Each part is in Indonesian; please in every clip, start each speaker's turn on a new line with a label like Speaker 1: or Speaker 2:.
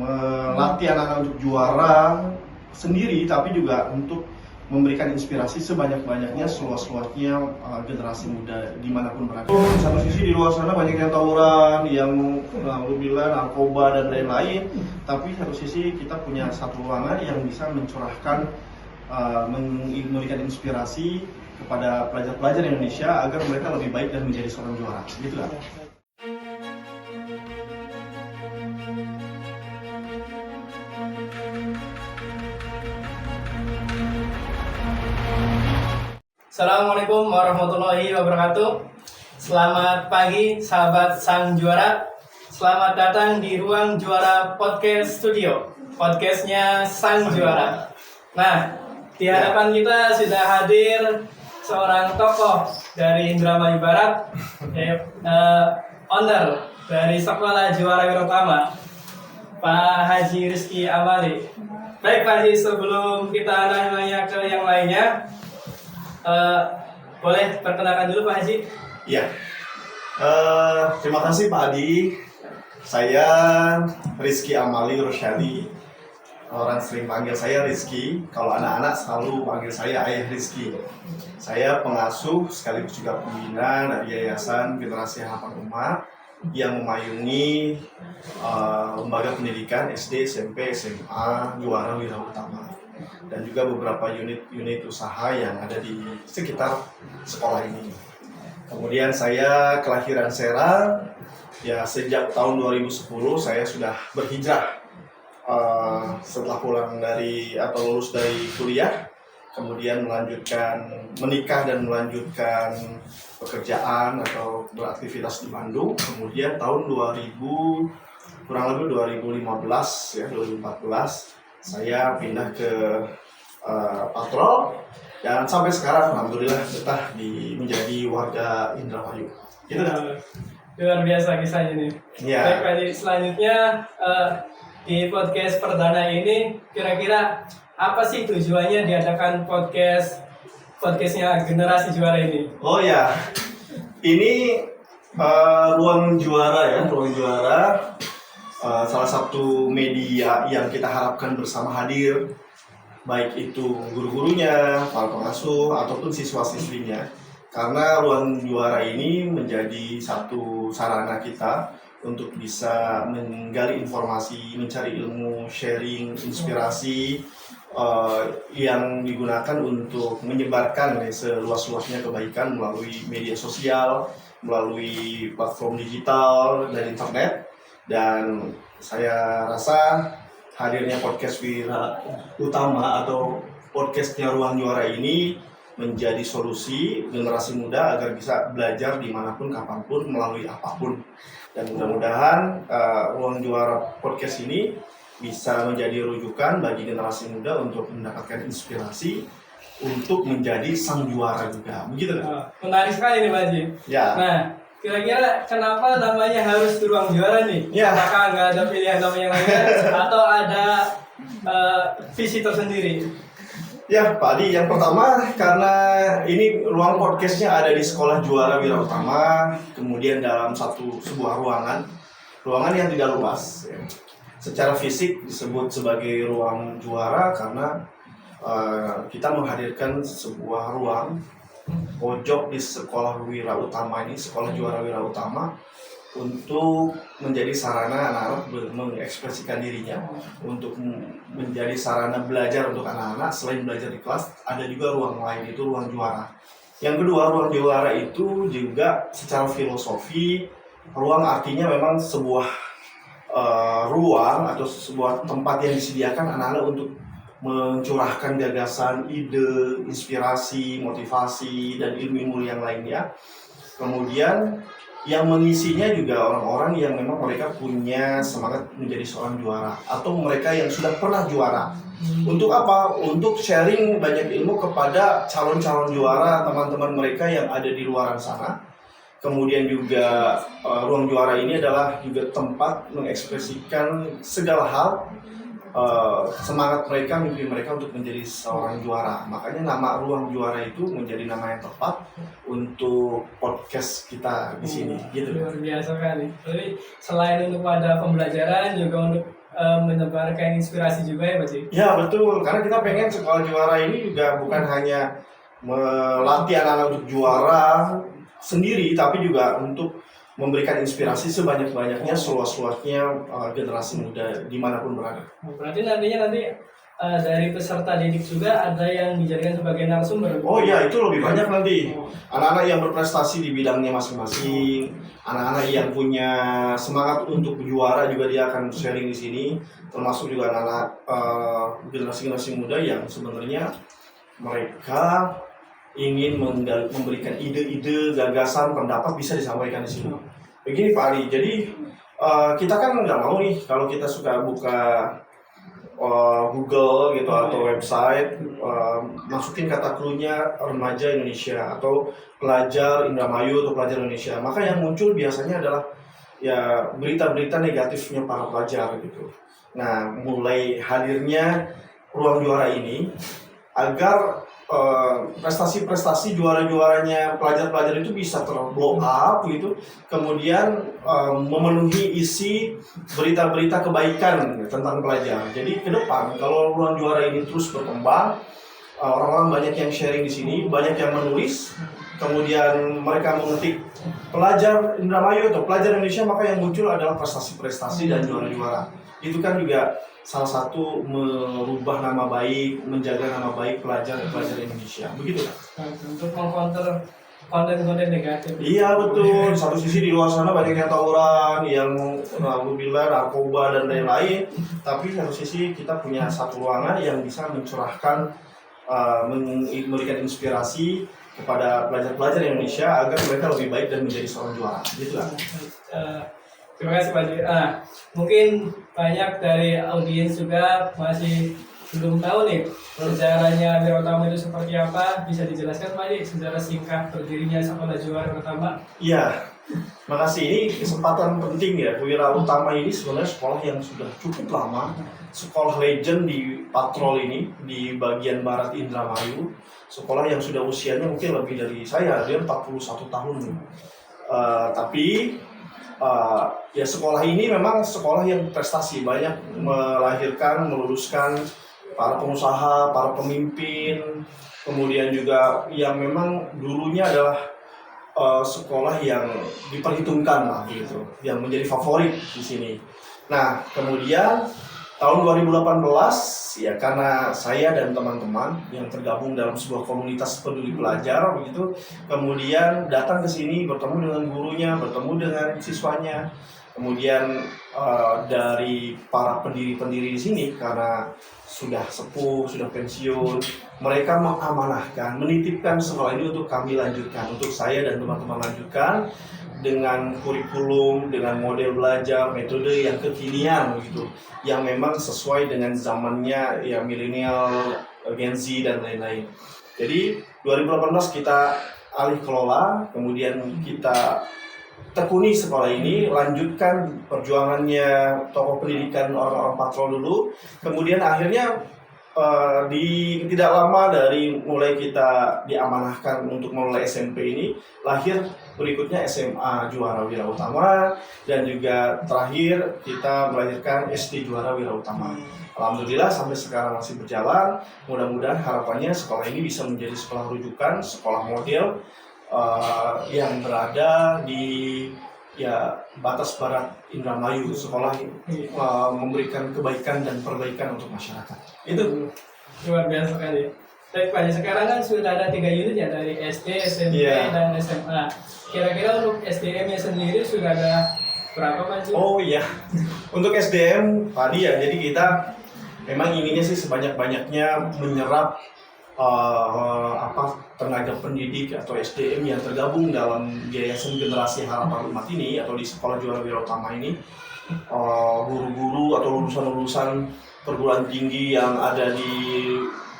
Speaker 1: melatih anak-anak untuk juara sendiri, tapi juga untuk memberikan inspirasi sebanyak-banyaknya, seluas-luasnya generasi muda dimanapun berada. Satu sisi di luar sana banyak yang tawuran, yang narkoba dan lain-lain, tapi satu sisi kita punya satu ruangan yang bisa mencurahkan, memberikan inspirasi kepada pelajar-pelajar Indonesia agar mereka lebih baik dan menjadi seorang juara, gitu kan?
Speaker 2: Assalamualaikum warahmatullahi wabarakatuh. Selamat pagi sahabat Sang Juara. Selamat datang di Ruang Juara Podcast Studio, podcastnya Sang Juara. Nah, di hadapan kita sudah hadir seorang tokoh dari Indramayu Barat, owner dari Sekolah Juara Wirauttama, Pak Haji Rizky Amali. Baik Pak Haji, sebelum kita nanya ke yang lainnya, boleh perkenalkan dulu Pak Haji?
Speaker 1: Iya. Terima kasih Pak Adi. Saya Rizky Amali Rosyadi. Orang sering panggil saya Rizky. Kalau anak-anak selalu panggil saya Ayah Rizky. Saya pengasuh sekaligus juga pembina dari Yayasan Generasi Harapan Umat yang memayungi lembaga pendidikan SD, SMP, SMA Juara Wirauttama, dan juga beberapa unit usaha yang ada di sekitar sekolah ini. Kemudian saya kelahiran Serang, ya sejak tahun 2010 saya sudah berhijrah setelah pulang dari atau lulus dari kuliah, kemudian menikah dan melanjutkan pekerjaan atau beraktivitas di Bandung. Kemudian tahun 2014 saya pindah ke Patrol, dan sampai sekarang alhamdulillah betah menjadi warga Indramayu. Gitu kan?
Speaker 2: Luar biasa kisahnya nih.
Speaker 1: Ya.
Speaker 2: Baik Pak Haji, selanjutnya di podcast perdana ini kira-kira apa sih tujuannya diadakan podcastnya Generasi Juara ini?
Speaker 1: Oh ya, ini ruang juara ya, ruang juara. Salah satu media yang kita harapkan bersama hadir, baik itu guru-gurunya, para pengasuh, ataupun siswa-siswinya. Karena ruang juara ini menjadi satu sarana kita untuk bisa menggali informasi, mencari ilmu, sharing, inspirasi yang digunakan untuk menyebarkan seluas-luasnya kebaikan melalui media sosial, melalui platform digital dan internet. Dan saya rasa hadirnya podcast Wirauttama atau podcastnya Ruang Juara ini menjadi solusi generasi muda agar bisa belajar dimanapun, kapanpun, melalui apapun. Dan mudah-mudahan Ruang Juara podcast ini bisa menjadi rujukan bagi generasi muda untuk mendapatkan inspirasi untuk menjadi sang juara juga. Begitu kan?
Speaker 2: Menarik sekali nih Pak Haji.
Speaker 1: Ya.
Speaker 2: Nah, kira-kira kenapa namanya harus di Ruang Juara nih?
Speaker 1: Ya.
Speaker 2: Apakah nggak ada pilihan nama yang lainnya atau ada visi tersendiri?
Speaker 1: Ya Pak Adi, yang pertama karena ini ruang podcastnya ada di Sekolah Juara Wirauttama, kemudian dalam sebuah ruangan yang tidak luas. Ya. Secara fisik disebut sebagai ruang juara karena kita menghadirkan sebuah ruang pojok di Sekolah Wirauttama ini, Sekolah Juara Wirauttama, untuk menjadi sarana anak-anak mengekspresikan dirinya, untuk menjadi sarana belajar untuk anak-anak. Selain belajar di kelas, ada juga ruang lain, itu ruang juara. Yang kedua, ruang juara itu juga secara filosofi, ruang artinya memang sebuah ruang atau sebuah tempat yang disediakan anak-anak untuk mencurahkan gagasan, ide, inspirasi, motivasi, dan ilmu-ilmu yang lainnya. Kemudian yang mengisinya juga orang-orang yang memang mereka punya semangat menjadi seorang juara atau mereka yang sudah pernah juara. Untuk apa? Untuk sharing banyak ilmu kepada calon-calon juara, teman-teman mereka yang ada di luar sana. Kemudian juga ruang juara ini adalah juga tempat mengekspresikan segala hal, semangat mereka, mimpi mereka untuk menjadi seorang juara. Makanya nama Ruang Juara itu menjadi nama yang tepat untuk podcast kita di sini, gitu.
Speaker 2: Luar biasa kan. Jadi selain untuk pada pembelajaran juga untuk menebarkan inspirasi juga ya Pak Ji?
Speaker 1: Ya betul, karena kita pengen sekolah juara ini juga bukan hanya melatih anak-anak untuk juara sendiri, tapi juga untuk memberikan inspirasi sebanyak-banyaknya, seluas-luasnya generasi muda dimanapun berada.
Speaker 2: Berarti nantinya dari peserta didik juga ada yang dijadikan sebagai narasumber.
Speaker 1: Oh iya, itu lebih banyak nanti. Anak-anak yang berprestasi di bidangnya masing-masing, anak-anak yang punya semangat untuk juara juga dia akan sharing di sini, termasuk juga anak-anak generasi-generasi muda yang sebenarnya mereka ingin memberikan ide-ide, gagasan, pendapat bisa disampaikan di sini. Begini Pak Ali, jadi kita kan nggak mau nih kalau kita suka buka Google gitu atau website masukin kata clue-nya remaja Indonesia atau pelajar Indramayu atau pelajar Indonesia, maka yang muncul biasanya adalah ya berita-berita negatifnya para pelajar gitu. Nah, mulai hadirnya ruang juara ini agar prestasi-prestasi juara-juaranya pelajar-pelajar itu bisa terblow up gitu, kemudian memenuhi isi berita-berita kebaikan tentang pelajar. Jadi ke depan kalau ruang juara ini terus berkembang, orang-orang banyak yang sharing di sini, banyak yang menulis, kemudian mereka mengetik pelajar Indramayu atau pelajar Indonesia, maka yang muncul adalah prestasi-prestasi dan juara-juara. Itu kan juga salah satu merubah nama baik, menjaga nama baik pelajar-pelajar Indonesia. Begitu kan?
Speaker 2: Untuk mengcounter konten-konten negatif.
Speaker 1: Iya betul. Satu sisi di luar sana banyak yang tawuran, yang mobilan, narkoba dan lain-lain. Tapi satu sisi kita punya satu ruangan yang bisa mencurahkan, memberikan inspirasi kepada pelajar-pelajar Indonesia agar mereka lebih baik dan menjadi seorang juara. Gitu kan?
Speaker 2: Terima kasih Pak Ji. Mungkin banyak dari audiens juga masih belum tahu nih sejarahnya Wira Utama itu seperti apa. Bisa dijelaskan Pak Ji sejarah singkat berdirinya Sekolah Juara Utama?
Speaker 1: Iya, makasih. Ini kesempatan penting ya. Wira Utama ini sebenarnya sekolah yang sudah cukup lama, sekolah legend di Patrol ini di bagian barat Indramayu. Sekolah yang sudah usianya mungkin lebih dari saya, dia 41 tahun. Tapi ya sekolah ini memang sekolah yang prestasi, banyak melahirkan, meluluskan para pengusaha, para pemimpin, kemudian juga yang memang dulunya adalah sekolah yang diperhitungkan lah gitu, yang menjadi favorit di sini. Nah, kemudian tahun 2018 ya karena saya dan teman-teman yang tergabung dalam sebuah komunitas peduli pelajar begitu, kemudian datang ke sini bertemu dengan gurunya, bertemu dengan siswanya, kemudian dari para pendiri-pendiri di sini karena sudah sepuh, sudah pensiun, mereka mengamanahkan, menitipkan sekolah ini untuk kami lanjutkan, untuk saya dan teman-teman lanjutkan dengan kurikulum, dengan model belajar, metode yang kekinian gitu, yang memang sesuai dengan zamannya ya milenial, Gen Z dan lain-lain. Jadi 2018 kita alih kelola, kemudian kita tekuni sekolah ini, lanjutkan perjuangannya tokoh pendidikan orang-orang Patrol dulu, kemudian akhirnya tidak lama dari mulai kita diamanahkan untuk mulai SMP ini, lahir berikutnya SMA Juara Wira Utama, dan juga terakhir kita melahirkan SD Juara Wira Utama. Alhamdulillah sampai sekarang masih berjalan. Mudah-mudahan harapannya sekolah ini bisa menjadi sekolah rujukan, sekolah model yang berada di batas barat Indramayu, sekolah memberikan kebaikan dan perbaikan untuk masyarakat. Itu
Speaker 2: luar biasa sekali. Baik Pak, sekarang kan sudah ada 3 unit ya, dari SD, SMP, dan SMA. Kira-kira untuk SDM-nya sendiri sudah ada berapa Pak?
Speaker 1: Oh iya, untuk SDM tadi ya, jadi kita memang inginnya sih sebanyak-banyaknya menyerap tenaga pendidik atau SDM yang tergabung dalam Yayasan Generasi Harapan Umat ini atau di Sekolah Juara Wira Utama ini, guru-guru atau lulusan-lulusan perguruan tinggi yang ada di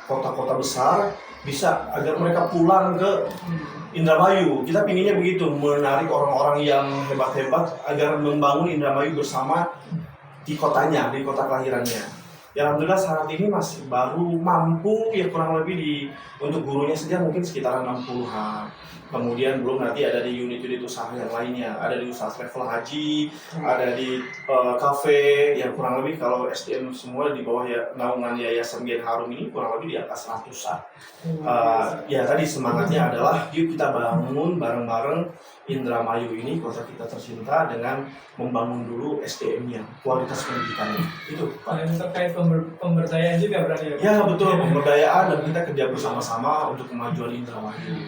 Speaker 1: kota-kota besar bisa agar mereka pulang ke Indramayu. Kita pinginnya begitu, menarik orang-orang yang hebat-hebat agar membangun Indramayu bersama di kotanya, di kota kelahirannya. Ya alhamdulillah saat ini masih baru mampu ya kurang lebih untuk gurunya saja mungkin sekitar 60-an. Kemudian belum nanti ada di unit-unit usaha yang lainnya, ada di usaha travel haji, ada di kafe, yang kurang lebih kalau SDM semua di bawah ya naungan Yayasan Gen Harum ini kurang lebih di atas 100-an. Ya tadi semangatnya adalah yuk kita bangun bareng-bareng Indramayu ini, kota kita tercinta, dengan membangun dulu SDM-nya, kualitas pendidikannya. Itu Pak.
Speaker 2: Dan terkait pemberdayaan juga berarti ya?
Speaker 1: Ya betul, pemberdayaan dan kita kerja bersama-sama untuk kemajuan Indramayu.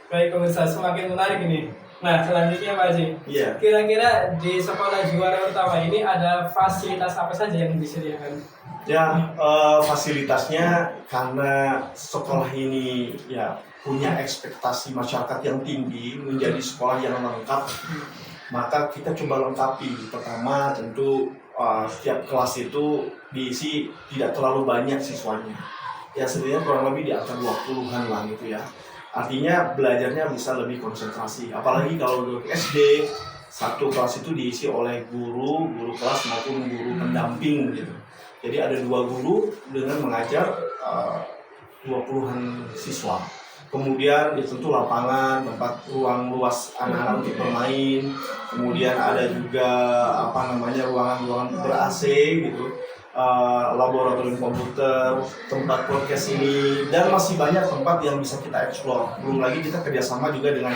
Speaker 2: Baik pemirsa, semakin menarik ini. Nah selanjutnya Pak Haji,
Speaker 1: Iya.
Speaker 2: kira-kira di sekolah juara pertama ini ada fasilitas apa saja yang disediakan?
Speaker 1: Ya, fasilitasnya karena sekolah ini ya punya ekspektasi masyarakat yang tinggi menjadi sekolah yang lengkap, maka kita coba lengkapi. Pertama tentu setiap kelas itu diisi tidak terlalu banyak siswanya. Ya sebenarnya kurang lebih di angka 20-an lah gitu ya. Artinya belajarnya bisa lebih konsentrasi. Apalagi kalau untuk SD, satu kelas itu diisi oleh guru kelas maupun guru pendamping gitu. Jadi ada 2 guru dengan mengajar 20-an siswa. Kemudian tentu lapangan, tempat ruang luas anak-anak untuk bermain. Kemudian ada juga ruangan-ruangan ber-AC gitu. Laboratorium komputer, tempat podcast ini, dan masih banyak tempat yang bisa kita eksplor. Belum lagi kita kerjasama juga dengan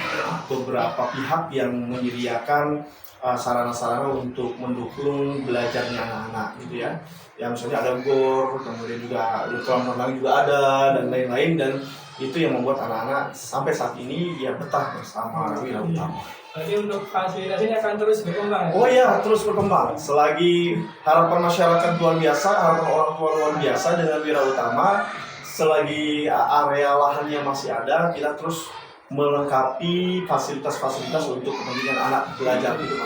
Speaker 1: beberapa pihak yang menyediakan sarana-sarana untuk mendukung belajarnya anak-anak gitu ya. Yang misalnya ada GOR, kemudian juga kolam renang juga ada, dan lain-lain, dan itu yang membuat anak-anak sampai saat ini ya betah bersama Wira Utama.
Speaker 2: Berarti untuk fasilitas ini akan terus berkembang ya?
Speaker 1: Oh iya, terus berkembang. Selagi harapan masyarakat luar biasa, harapan orang tua luar biasa dengan Wira Utama, selagi area lahannya masih ada, kita terus melengkapi fasilitas-fasilitas untuk kepentingan anak belajar gitu.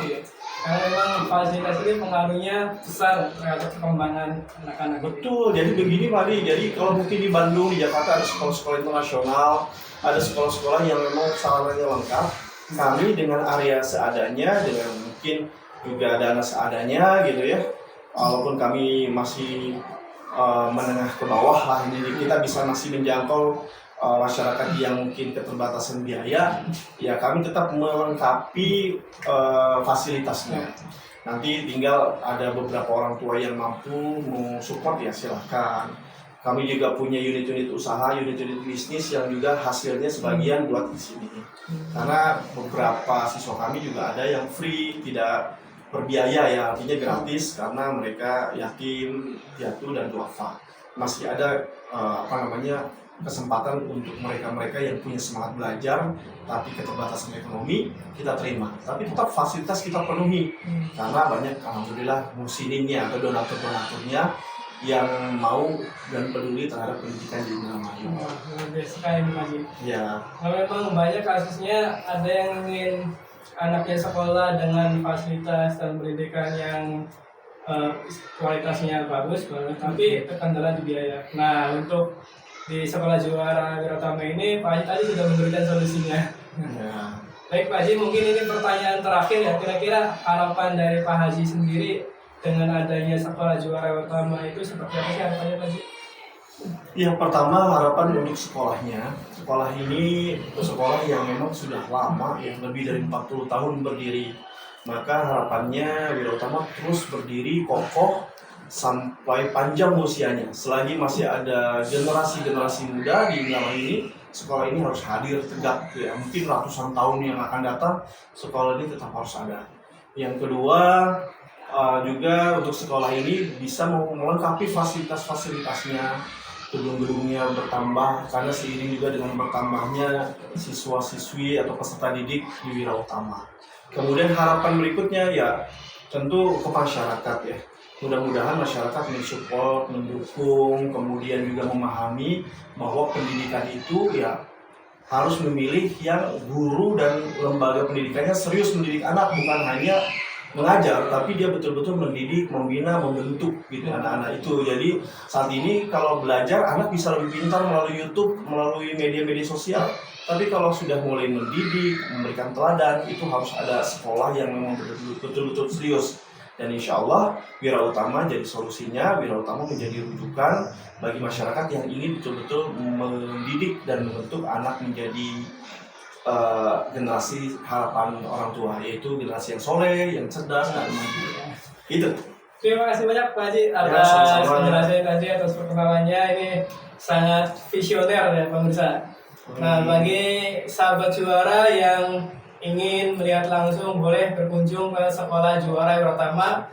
Speaker 2: Karena memang fasilitas ini pengaruhnya besar terhadap perkembangan anak-anak.
Speaker 1: Betul, jadi begini Pak Di, jadi kalau mungkin di Bandung, di Jakarta ada sekolah-sekolah internasional, ada sekolah-sekolah yang memang sarananya lengkap. Kami dengan area seadanya, dengan mungkin juga dana seadanya gitu ya, walaupun kami masih menengah ke bawah lah, jadi kita bisa masih menjangkau masyarakat yang mungkin keterbatasan biaya, ya kami tetap melengkapi fasilitasnya. Nanti tinggal ada beberapa orang tua yang mampu mensupport ya silahkan. Kami juga punya unit-unit usaha, unit-unit bisnis yang juga hasilnya sebagian buat di sini. Karena beberapa siswa kami juga ada yang free, tidak berbiaya ya, artinya gratis karena mereka yatim, piatu dan duafa. Masih ada kesempatan untuk mereka-mereka yang punya semangat belajar tapi keterbatasan ekonomi kita terima. Tapi tetap fasilitas kita penuhi karena banyak alhamdulillah musininnya atau donatur-donaturnya yang mau dan peduli terhadap pendidikan di Indramayu.
Speaker 2: Luar biasa sekali Pak Haji.
Speaker 1: Ya.
Speaker 2: Nah, memang banyak kasusnya ada yang ingin anaknya sekolah dengan fasilitas dan pendidikan yang kualitasnya bagus banget, tapi terkendala di biaya. Nah, untuk di sekolah juara Wira Utama ini Pak Haji tadi sudah memberikan solusinya.
Speaker 1: Ya.
Speaker 2: Baik Pak Haji, mungkin ini pertanyaan terakhir ya, kira-kira harapan dari Pak Haji sendiri dengan adanya sekolah juara utama itu seperti apa sih harapannya Pak Haji?
Speaker 1: Yang pertama harapan untuk sekolahnya. Sekolah ini sekolah yang memang sudah lama ya, lebih dari 40 tahun berdiri. Maka harapannya Wira Utama terus berdiri kokoh sampai panjang usianya. Selagi masih ada generasi-generasi muda di Indramayu ini, sekolah ini harus hadir tegak ya. Mungkin ratusan tahun yang akan datang, sekolah ini tetap harus ada. Yang kedua, juga untuk sekolah ini bisa melengkapi fasilitas-fasilitasnya, gedung-gedungnya bertambah karena seiring juga dengan bertambahnya siswa-siswi atau peserta didik di Wira Utama. Kemudian harapan berikutnya ya tentu ke masyarakat ya. Mudah-mudahan masyarakat mensupport, mendukung, kemudian juga memahami bahwa pendidikan itu ya harus memilih yang guru dan lembaga pendidikannya serius mendidik anak, bukan hanya mengajar, tapi dia betul-betul mendidik, membina, membentuk gitu anak-anak itu. Jadi saat ini kalau belajar anak bisa lebih pintar melalui YouTube, melalui media-media sosial. Tapi kalau sudah mulai mendidik, memberikan teladan, itu harus ada sekolah yang memang betul-betul serius. Dan insya Allah Wira Utama jadi solusinya, Wira Utama menjadi rujukan bagi masyarakat yang ingin betul-betul mendidik dan membentuk anak menjadi generasi harapan orang tua, yaitu generasi yang soleh, yang cerdas dan maju. Gitu.
Speaker 2: Terima kasih banyak Pak Haji
Speaker 1: Ya,
Speaker 2: atas
Speaker 1: sama-sama.
Speaker 2: penjelasan tadi, atas perkenalannya. Ini sangat visioner ya pemirsa. Nah, bagi sahabat juara yang ingin melihat langsung, boleh berkunjung ke Sekolah Juara Wirotama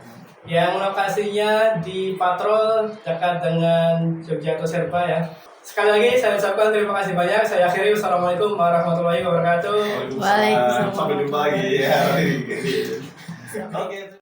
Speaker 2: yang lokasinya di Patrol dekat dengan Jogja Serba ya. Sekali lagi saya ucapkan terima kasih banyak. Saya akhiri. Wassalamualaikum warahmatullahi wabarakatuh.
Speaker 3: Waalaikumsalam.
Speaker 1: Sampai jumpa lagi ya. Oke.